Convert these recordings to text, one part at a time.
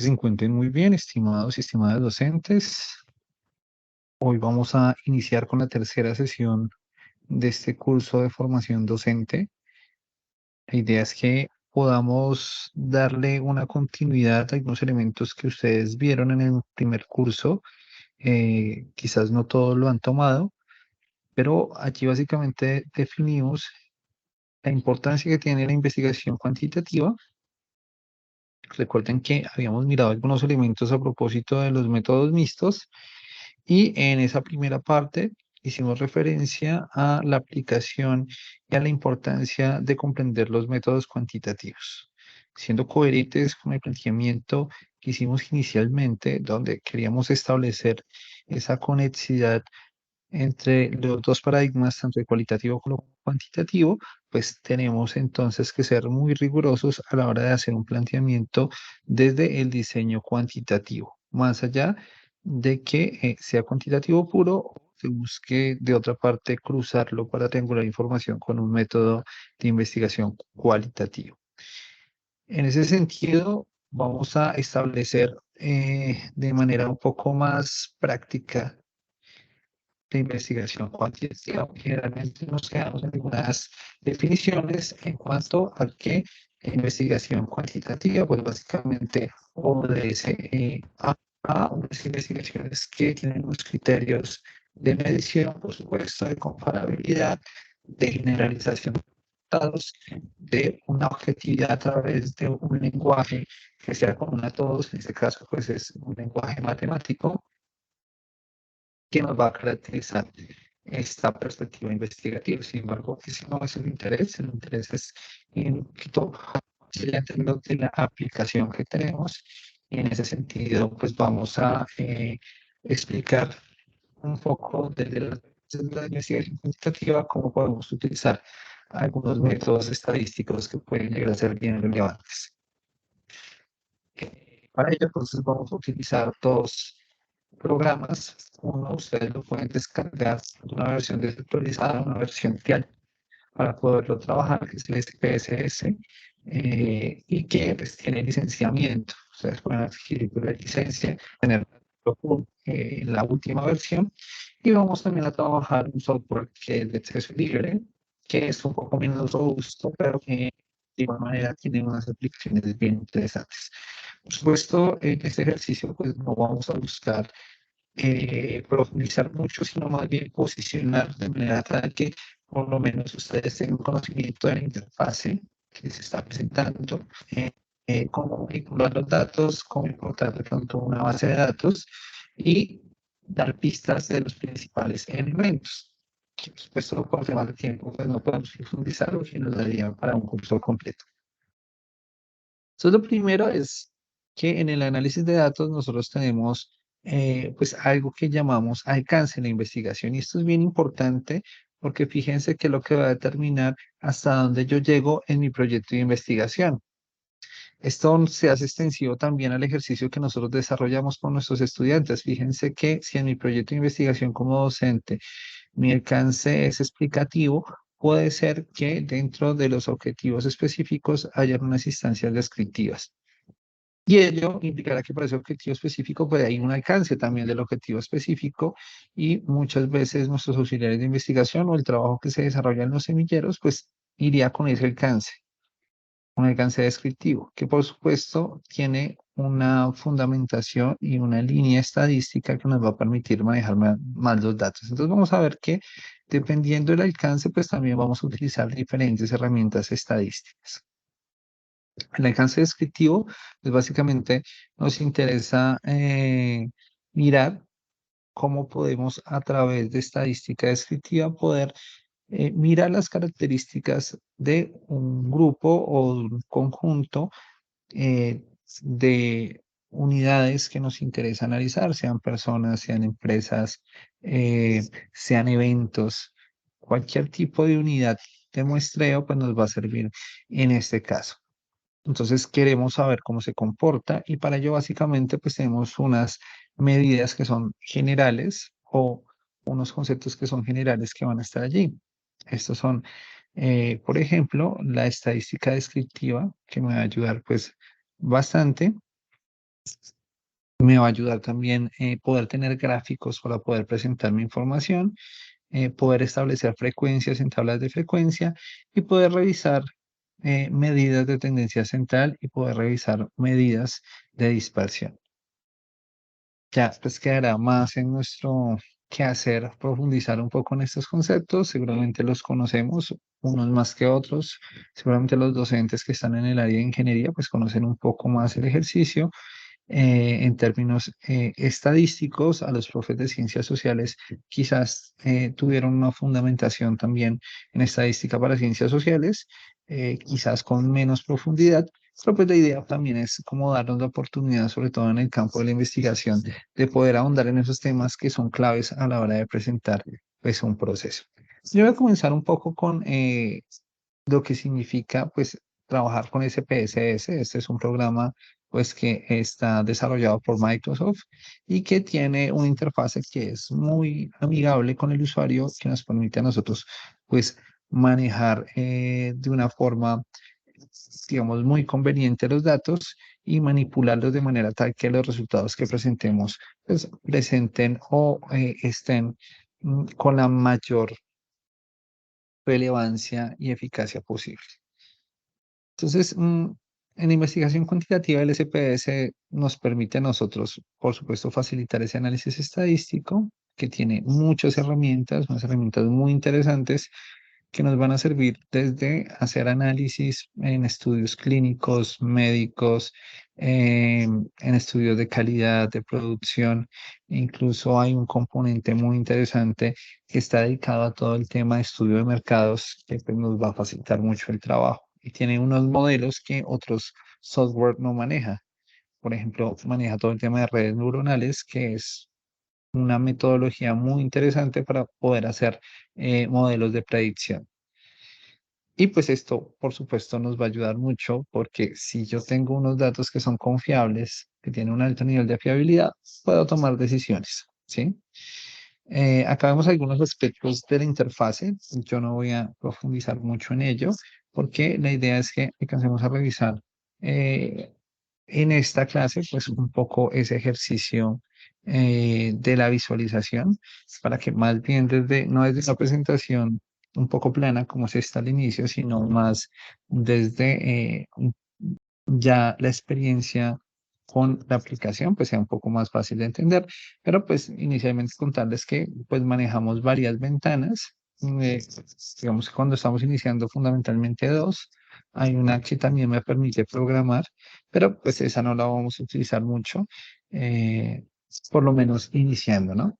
se encuentren muy bien, estimados y estimadas docentes. Hoy vamos a iniciar con la tercera sesión de este curso de formación docente. La idea es que podamos darle una continuidad a algunos elementos que ustedes vieron en el primer curso. Quizás no todos lo han tomado, pero aquí básicamente definimos la importancia que tiene la investigación cuantitativa. Recuerden que habíamos mirado algunos elementos a propósito de los métodos mixtos y en esa primera parte hicimos referencia a la aplicación y a la importancia de comprender los métodos cuantitativos, siendo coherentes con el planteamiento que hicimos inicialmente, donde queríamos establecer esa conexidad entre los dos paradigmas, tanto el cualitativo como el cuantitativo, pues tenemos entonces que ser muy rigurosos a la hora de hacer un planteamiento desde el diseño cuantitativo, más allá de que sea cuantitativo puro o se busque de otra parte cruzarlo para triangular información con un método de investigación cualitativo. En ese sentido, vamos a establecer de manera un poco más práctica de investigación cuantitativa. Generalmente nos quedamos en algunas definiciones en cuanto a que la investigación cuantitativa, pues básicamente obedece a unas investigaciones que tienen unos criterios de medición, por supuesto, de comparabilidad, de generalización de datos, de una objetividad a través de un lenguaje que sea común a todos, en este caso pues es un lenguaje matemático, que nos va a caracterizar esta perspectiva investigativa. Sin embargo, ese no es el interés es un poquito ya en términos de la aplicación que tenemos, y en ese sentido, pues vamos a explicar un poco desde la investigación cuantitativa cómo podemos utilizar algunos métodos estadísticos que pueden llegar a ser bien relevantes. Para ello, entonces, vamos a utilizar dos programas. Uno, ustedes lo pueden descargar de una versión desactualizada, una versión trial, para poderlo trabajar, que es el SPSS, y que pues, tiene licenciamiento. Ustedes pueden adquirir la licencia, tener la última versión, y vamos también a trabajar un software que es de acceso libre, que es un poco menos robusto, pero que de igual manera tiene unas aplicaciones bien interesantes. Por supuesto, en este ejercicio pues no vamos a buscar profundizar mucho, sino más bien posicionar de manera tal que por lo menos ustedes tengan conocimiento de la interfase que se está presentando, cómo vincular los datos, cómo importar de pronto una base de datos y dar pistas de los principales elementos. Que, por supuesto, por temas de tiempo, pues no podemos profundizar, lo que nos daría para un curso completo. Entonces, lo primero es que en el análisis de datos nosotros tenemos pues algo que llamamos alcance en la investigación, y esto es bien importante porque fíjense que es lo que va a determinar hasta dónde yo llego en mi proyecto de investigación. Esto se hace extensivo también al ejercicio que nosotros desarrollamos con nuestros estudiantes. Fíjense que si en mi proyecto de investigación como docente mi alcance es explicativo, puede ser que dentro de los objetivos específicos haya unas instancias descriptivas. Y ello implicará que para ese objetivo específico pues hay un alcance también del objetivo específico, y muchas veces nuestros auxiliares de investigación o el trabajo que se desarrolla en los semilleros pues iría con ese alcance, un alcance descriptivo, que por supuesto tiene una fundamentación y una línea estadística que nos va a permitir manejar más los datos. Entonces vamos a ver que dependiendo del alcance pues también vamos a utilizar diferentes herramientas estadísticas. El alcance descriptivo, pues básicamente nos interesa mirar cómo podemos a través de estadística descriptiva poder mirar las características de un grupo o de un conjunto eh, de unidades que nos interesa analizar, sean personas, sean empresas, sean eventos, cualquier tipo de unidad de muestreo, pues nos va a servir en este caso. Entonces queremos saber cómo se comporta, y para ello básicamente pues tenemos unas medidas que son generales o unos conceptos que son generales que van a estar allí. Estos son, por ejemplo, la estadística descriptiva, que me va a ayudar pues bastante, Me va a ayudar también poder tener gráficos para poder presentar mi información, poder establecer frecuencias en tablas de frecuencia y poder revisar medidas de tendencia central y poder revisar medidas de dispersión. Ya pues quedará más en nuestro quehacer profundizar un poco en estos conceptos. Seguramente los conocemos, unos más que otros. Seguramente los docentes que están en el área de ingeniería pues conocen un poco más el ejercicio en términos estadísticos. A los profes de ciencias sociales quizás tuvieron una fundamentación también en estadística para ciencias sociales, quizás con menos profundidad, pero pues la idea también es como darnos la oportunidad, sobre todo en el campo de la investigación, de poder ahondar en esos temas que son claves a la hora de presentar pues un proceso. Yo voy a comenzar un poco con lo que significa pues trabajar con SPSS. Este es un programa pues que está desarrollado por Microsoft y que tiene una interfase que es muy amigable con el usuario, que nos permite a nosotros pues manejar de una forma, digamos, muy conveniente los datos y manipularlos de manera tal que los resultados que presentemos pues, presenten o estén con la mayor relevancia y eficacia posible. Entonces, en investigación cuantitativa, el SPS nos permite a nosotros, por supuesto, facilitar ese análisis estadístico, que tiene muchas herramientas, unas herramientas muy interesantes que nos van a servir desde hacer análisis en estudios clínicos, médicos, en estudios de calidad, de producción. Incluso hay un componente muy interesante que está dedicado a todo el tema de estudio de mercados, que pues, nos va a facilitar mucho el trabajo. Y tiene unos modelos que otros software no maneja. Por ejemplo, maneja todo el tema de redes neuronales, que es una metodología muy interesante para poder hacer modelos de predicción. Y pues esto, por supuesto, nos va a ayudar mucho porque si yo tengo unos datos que son confiables, que tienen un alto nivel de fiabilidad, puedo tomar decisiones, ¿sí? Acá vemos algunos aspectos de la interfase. Yo no voy a profundizar mucho en ello porque la idea es que alcancemos a revisar eh, en esta clase, pues un poco ese ejercicio de la visualización, para que más bien desde, no desde una presentación un poco plana como se está al inicio, sino más desde ya la experiencia con la aplicación, pues sea un poco más fácil de entender. Pero pues inicialmente contarles que pues manejamos varias ventanas. Digamos que cuando estamos iniciando fundamentalmente dos, hay una que también me permite programar, pero pues esa no la vamos a utilizar mucho, eh, por lo menos iniciando, ¿no?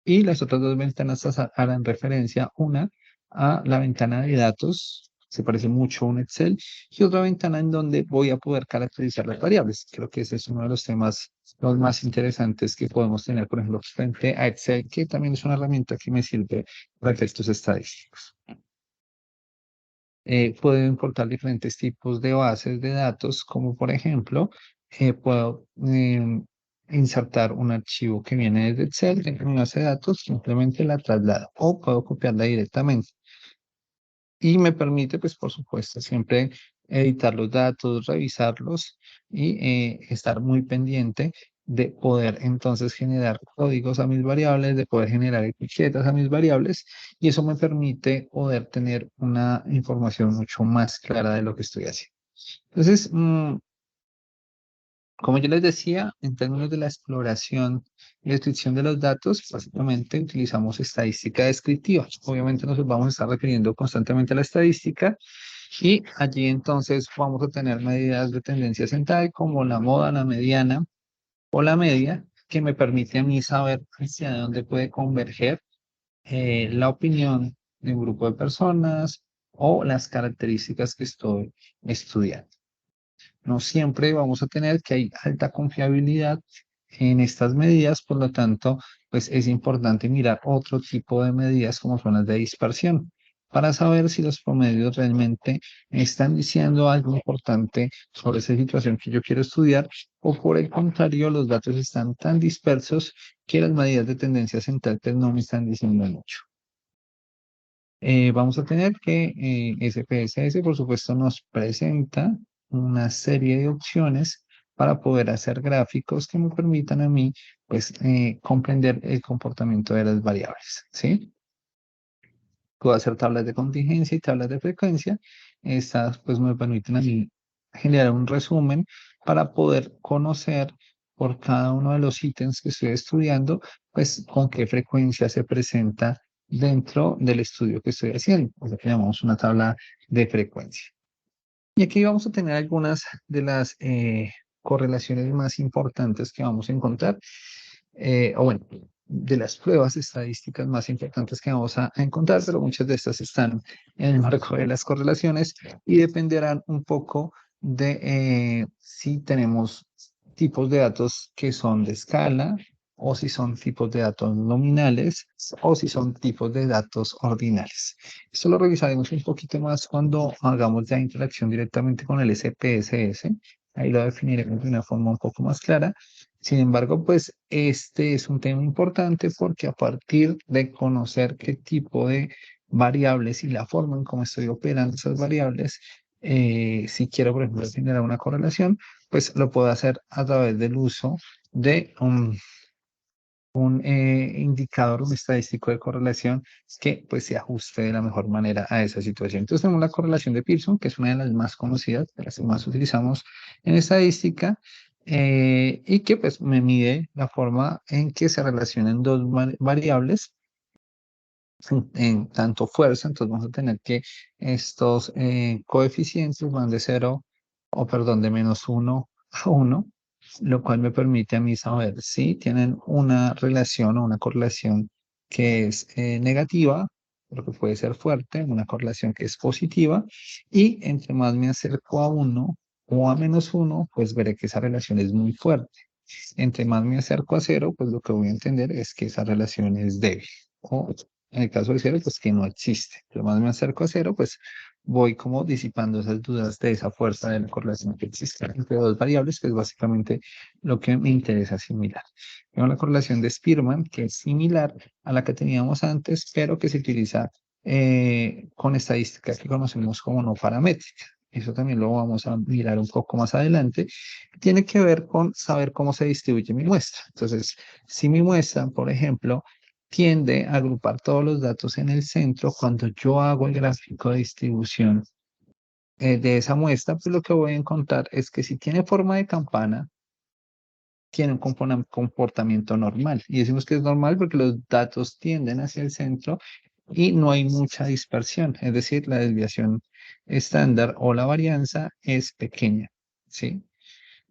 Y las otras dos ventanas harán referencia, una a la ventana de datos, se parece mucho a un Excel, y otra ventana en donde voy a poder caracterizar las variables. Creo que ese es uno de los temas los más interesantes que podemos tener, por ejemplo, frente a Excel, que también es una herramienta que me sirve para efectos estadísticos. Puedo importar diferentes tipos de bases de datos, como por ejemplo, puedo insertar un archivo que viene desde Excel en mi base de datos, simplemente la traslado o puedo copiarla directamente. Y me permite, pues por supuesto, siempre editar los datos, revisarlos y estar muy pendiente de poder entonces generar códigos a mis variables, de poder generar etiquetas a mis variables, y eso me permite poder tener una información mucho más clara de lo que estoy haciendo. Entonces, como yo les decía, en términos de la exploración y descripción de los datos, básicamente utilizamos estadística descriptiva. Obviamente nos vamos a estar refiriendo constantemente a la estadística y allí entonces vamos a tener medidas de tendencia central como la moda, la mediana o la media, que me permite a mí saber hacia dónde puede converger la opinión de un grupo de personas o las características que estoy estudiando. No siempre vamos a tener que hay alta confiabilidad en estas medidas, por lo tanto, pues es importante mirar otro tipo de medidas como son las de dispersión para saber si los promedios realmente están diciendo algo importante sobre esa situación que yo quiero estudiar o por el contrario, los datos están tan dispersos que las medidas de tendencia central pues, no me están diciendo mucho. Vamos a tener que SPSS, por supuesto, nos presenta una serie de opciones para poder hacer gráficos que me permitan a mí, pues, comprender el comportamiento de las variables, ¿sí? Puedo hacer tablas de contingencia y tablas de frecuencia. Estas pues me permiten a mí generar un resumen para poder conocer por cada uno de los ítems que estoy estudiando, pues con qué frecuencia se presenta dentro del estudio que estoy haciendo, lo que llamamos una tabla de frecuencia. Y aquí vamos a tener algunas de las correlaciones más importantes que vamos a encontrar, o bueno, de las pruebas estadísticas más importantes que vamos a encontrar, pero muchas de estas están en el marco de las correlaciones y dependerán un poco de si tenemos tipos de datos que son de escala, o si son tipos de datos nominales, o si son tipos de datos ordinales. Esto lo revisaremos un poquito más cuando hagamos la interacción directamente con el SPSS. Ahí lo definiremos de una forma un poco más clara. Sin embargo, pues este es un tema importante porque a partir de conocer qué tipo de variables y la forma en cómo estoy operando esas variables, si quiero, por ejemplo, generar una correlación, pues lo puedo hacer a través del uso de un indicador, un estadístico de correlación que pues se ajuste de la mejor manera a esa situación. Entonces tenemos la correlación de Pearson, que es una de las más conocidas, de las que más utilizamos en estadística, y que pues me mide la forma en que se relacionan dos variables en tanto fuerza. Entonces vamos a tener que estos coeficientes van de 0, o perdón, de -1 a 1, lo cual me permite a mí saber si tienen una relación o una correlación que es negativa, porque puede ser fuerte, una correlación que es positiva, y entre más me acerco a 1 o a -1, pues veré que esa relación es muy fuerte. Entre más me acerco a 0, pues lo que voy a entender es que esa relación es débil. O en el caso de 0, pues que no existe. Entre más me acerco a 0, pues voy como disipando esas dudas de esa fuerza de la correlación que existe entre dos variables, que es básicamente lo que me interesa asimilar. Tengo la correlación de Spearman, que es similar a la que teníamos antes, pero que se utiliza con estadística que conocemos como no paramétrica. Eso también lo vamos a mirar un poco más adelante. Tiene que ver con saber cómo se distribuye mi muestra. Entonces, si mi muestra, por ejemplo, tiende a agrupar todos los datos en el centro, cuando yo hago el gráfico de distribución de esa muestra, pues lo que voy a encontrar es que si tiene forma de campana, tiene un comportamiento normal. Y decimos que es normal porque los datos tienden hacia el centro y no hay mucha dispersión. Es decir, la desviación estándar o la varianza es pequeña, ¿sí?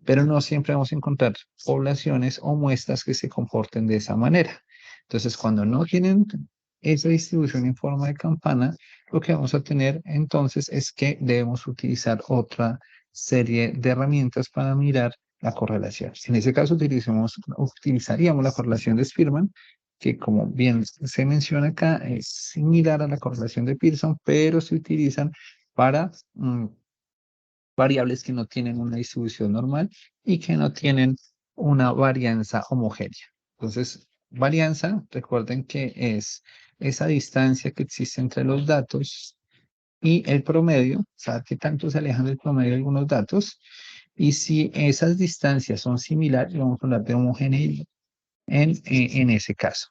Pero no siempre vamos a encontrar poblaciones o muestras que se comporten de esa manera. Entonces, cuando no tienen esa distribución en forma de campana, lo que vamos a tener entonces es que debemos utilizar otra serie de herramientas para mirar la correlación. En ese caso, utilizaríamos la correlación de Spearman, que como bien se menciona acá, es similar a la correlación de Pearson, pero se utilizan para variables que no tienen una distribución normal y que no tienen una varianza homogénea. Entonces, varianza, recuerden que es esa distancia que existe entre los datos y el promedio, o sea, que tanto se alejan del promedio algunos datos. Y si esas distancias son similares, vamos a hablar de homogeneidad en ese caso.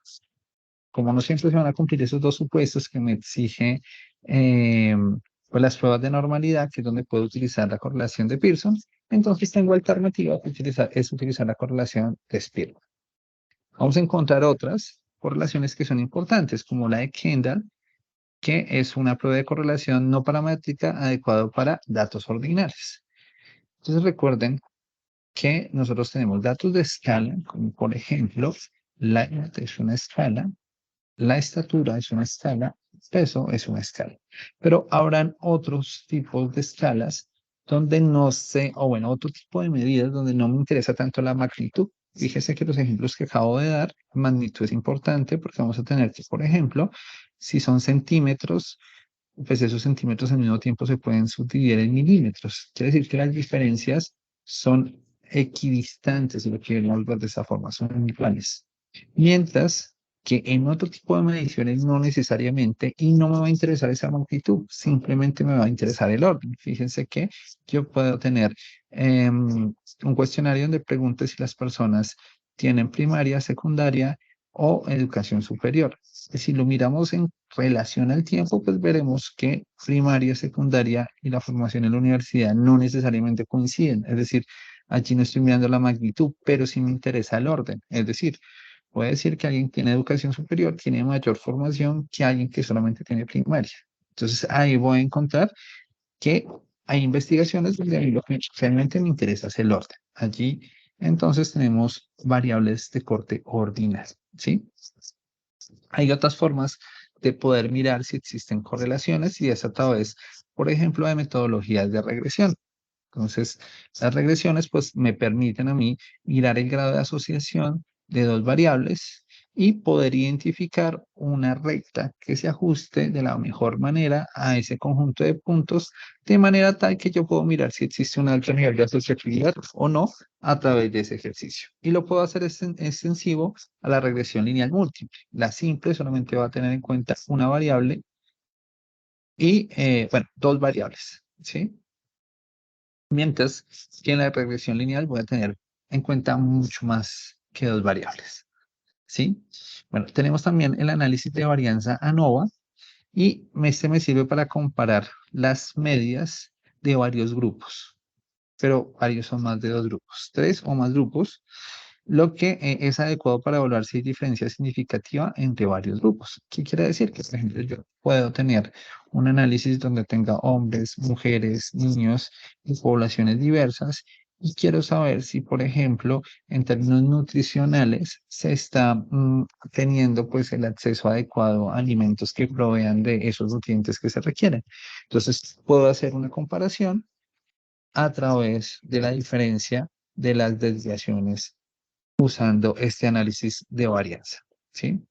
Como no siempre se van a cumplir esos dos supuestos que me exige pues las pruebas de normalidad, que es donde puedo utilizar la correlación de Pearson, entonces tengo alternativa que es utilizar la correlación de Spearman. Vamos a encontrar otras correlaciones que son importantes, como la de Kendall, que es una prueba de correlación no paramétrica adecuada para datos ordinales. Entonces recuerden que nosotros tenemos datos de escala, como por ejemplo, la es una escala, la estatura es una escala, peso es una escala. Pero habrán otros tipos de escalas donde no sé, o bueno, otro tipo de medidas donde no me interesa tanto la magnitud. Fíjese que los ejemplos que acabo de dar, magnitud es importante porque vamos a tener que, por ejemplo, si son centímetros, pues esos centímetros al mismo tiempo se pueden subdividir en milímetros. Quiere decir que las diferencias son equidistantes, si lo quieren ver de esa forma, son iguales. Mientras que en otro tipo de mediciones no necesariamente, y no me va a interesar esa magnitud, simplemente me va a interesar el orden. Fíjense que yo puedo tener un cuestionario donde pregunte si las personas tienen primaria, secundaria o educación superior. Si lo miramos en relación al tiempo, pues veremos que primaria, secundaria y la formación en la universidad no necesariamente coinciden. Es decir, allí no estoy mirando la magnitud, pero sí me interesa el orden. Es decir, puede decir que alguien que tiene educación superior tiene mayor formación que alguien que solamente tiene primaria. Entonces ahí voy a encontrar que hay investigaciones donde a mí lo que realmente me interesa es el orden. Allí entonces tenemos variables de corte ordinal, ¿sí? Hay otras formas de poder mirar si existen correlaciones y es a través, por ejemplo, de metodologías de regresión. Entonces, las regresiones pues me permiten a mí mirar el grado de asociación de dos variables y poder identificar una recta que se ajuste de la mejor manera a ese conjunto de puntos, de manera tal que yo puedo mirar si existe un alto nivel de asociatividad o no a través de ese ejercicio. Y lo puedo hacer extensivo a la regresión lineal múltiple. La simple solamente va a tener en cuenta una variable y, bueno, dos variables, ¿sí? Mientras que en la regresión lineal voy a tener en cuenta mucho más que dos variables, ¿sí? Bueno, tenemos también el análisis de varianza ANOVA y este me sirve para comparar las medias de varios grupos, pero varios son más de dos grupos, tres o más grupos, lo que es adecuado para evaluar si hay diferencia significativa entre varios grupos. ¿Qué quiere decir? Que, por ejemplo, yo puedo tener un análisis donde tenga hombres, mujeres, niños y poblaciones diversas y quiero saber si, por ejemplo, en términos nutricionales se está teniendo pues el acceso adecuado a alimentos que provean de esos nutrientes que se requieren. Entonces, puedo hacer una comparación a través de la diferencia de las desviaciones usando este análisis de varianza, ¿sí?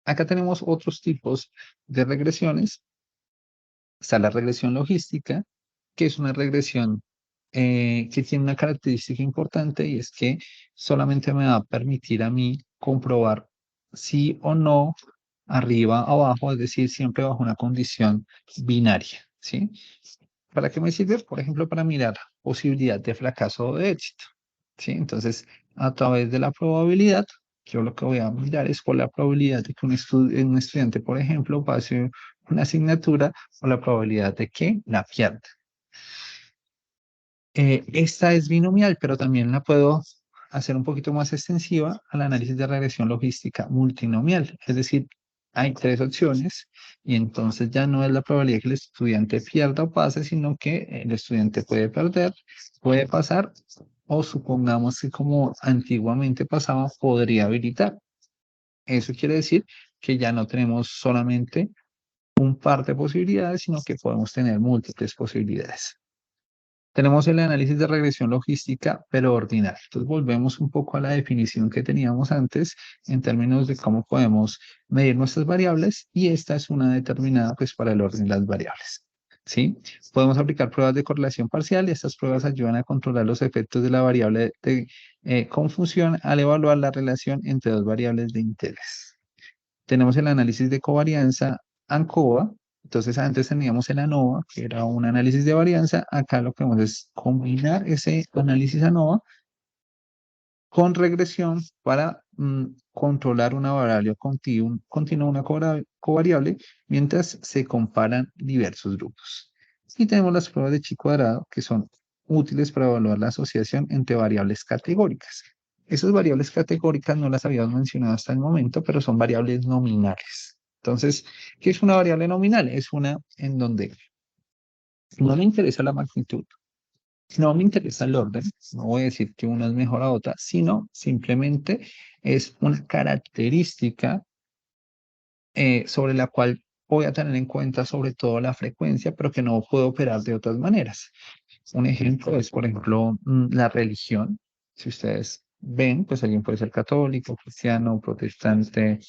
Acá tenemos otros tipos de regresiones. Está la regresión logística, que es una regresión que tiene una característica importante y es que solamente me va a permitir a mí comprobar sí o no, arriba o abajo, es decir, siempre bajo una condición binaria, ¿sí? ¿Para qué me sirve? Por ejemplo, para mirar posibilidad de fracaso o de éxito, ¿sí? Entonces, a través de la probabilidad, yo lo que voy a mirar es por la probabilidad de que un estudiante, por ejemplo, pase una asignatura o la probabilidad de que la pierda. Esta es binomial, pero también la puedo hacer un poquito más extensiva al análisis de regresión logística multinomial. Es decir, hay tres opciones y entonces ya no es la probabilidad que el estudiante pierda o pase, sino que el estudiante puede perder, puede pasar o supongamos que como antiguamente pasaba, podría habilitar. Eso quiere decir que ya no tenemos solamente un par de posibilidades, sino que podemos tener múltiples posibilidades. Tenemos el análisis de regresión logística, pero ordinal. Entonces volvemos un poco a la definición que teníamos antes en términos de cómo podemos medir nuestras variables y esta es una determinada pues para el orden de las variables. ¿Sí? Podemos aplicar pruebas de correlación parcial y estas pruebas ayudan a controlar los efectos de la variable de confusión al evaluar la relación entre dos variables de interés. Tenemos el análisis de covarianza ANCOVA. Entonces, antes teníamos el ANOVA, que era un análisis de varianza. Acá lo que vamos es combinar ese análisis ANOVA con regresión para controlar una variable continua, una covariable, mientras se comparan diversos grupos. Y tenemos las pruebas de chi cuadrado, que son útiles para evaluar la asociación entre variables categóricas. Esas variables categóricas no las habíamos mencionado hasta el momento, pero son variables nominales. Entonces, ¿qué es una variable nominal? Es una en donde no me interesa la magnitud, no me interesa el orden, no voy a decir que una es mejor a otra, sino simplemente es una característica sobre la cual voy a tener en cuenta sobre todo la frecuencia, pero que no puedo operar de otras maneras. Un ejemplo es, por ejemplo, la religión. Si ustedes ven, pues alguien puede ser católico, cristiano, protestante,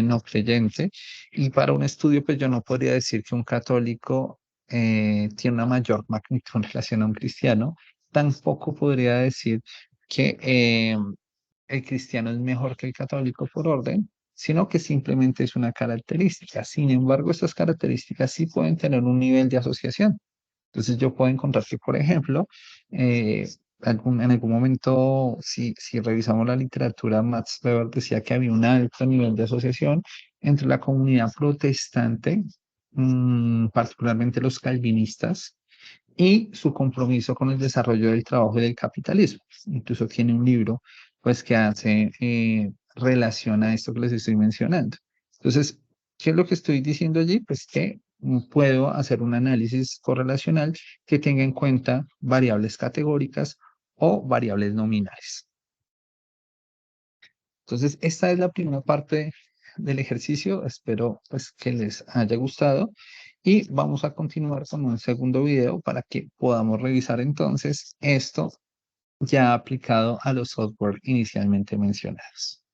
no creyente. Y para un estudio, pues yo no podría decir que un católico tiene una mayor magnitud en relación a un cristiano. Tampoco podría decir que el cristiano es mejor que el católico por orden, sino que simplemente es una característica. Sin embargo, estas características sí pueden tener un nivel de asociación. Entonces yo puedo encontrar que, por ejemplo, eh, en algún momento, si revisamos la literatura, Max Weber decía que había un alto nivel de asociación entre la comunidad protestante, particularmente los calvinistas, y su compromiso con el desarrollo del trabajo y del capitalismo. Incluso tiene un libro, pues, que hace relación a esto que les estoy mencionando. Entonces, ¿qué es lo que estoy diciendo allí? Pues que puedo hacer un análisis correlacional que tenga en cuenta variables categóricas o variables nominales. Entonces, esta es la primera parte del ejercicio. Espero pues que les haya gustado y vamos a continuar con un segundo video para que podamos revisar entonces esto ya aplicado a los software inicialmente mencionados.